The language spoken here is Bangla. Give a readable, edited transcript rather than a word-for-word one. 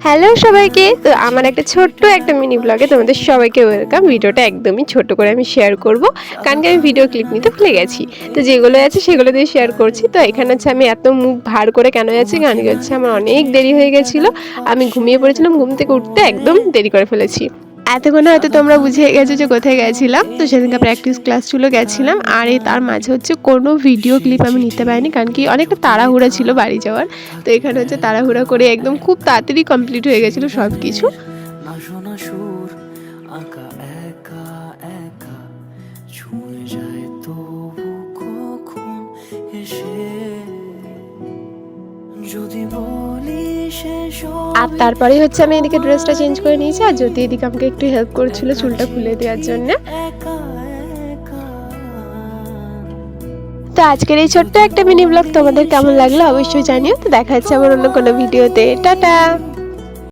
হ্যালো সবাইকে, তো আমার একটা ছোট্ট একটা মিনি ব্লগে তোমাদের সবাইকে ওয়েলকাম। ভিডিওটা একদমই ছোট করে আমি শেয়ার করব, কারণ কি আমি ভিডিও ক্লিপ নিতে ভুলে গেছি। তো যেগুলো আছে সেগুলো দিয়ে শেয়ার করছি। তো এখানে হচ্ছে আমি এত মুখ ভার করে কেন যাচ্ছি, কারণ কি হচ্ছে আমার অনেক দেরি হয়ে গেছিলো। আমি ঘুমিয়ে পড়েছিলাম, ঘুম থেকে উঠতে একদম দেরি করে ফেলেছি। এতক্ষণে হয়তো তোমরা বুঝে গেছো যে কোথায় গেছিলাম। তো সেদিনকে প্র্যাকটিস ক্লাস ছিল, গেছিলাম। আর এই তার মাঝে হচ্ছে কোনো ভিডিও ক্লিপ আমি নিতে পারিনি, কারণ কি অনেকটা তাড়াহুড়া ছিল বাড়ি যাওয়ার। তো এখানে হচ্ছে তাড়াহুড়া করে একদম খুব তাড়াতাড়ি কমপ্লিট হয়ে গেছিলো সব কিছু। আর তারপরেই হচ্ছে আমি এদিকে ড্রেসটা চেঞ্জ করে নিয়েছি, আর যদি এদিকে আমাকে একটু হেল্প করেছিল চুলটা খুলে দেওয়ার জন্য। তো আজকের এই ছোট্ট একটা মিনি ব্লগ তোমাদের কেমন লাগলো অবশ্যই জানিও। তো দেখা হচ্ছে আবার অন্য কোনো ভিডিওতে। টাটা।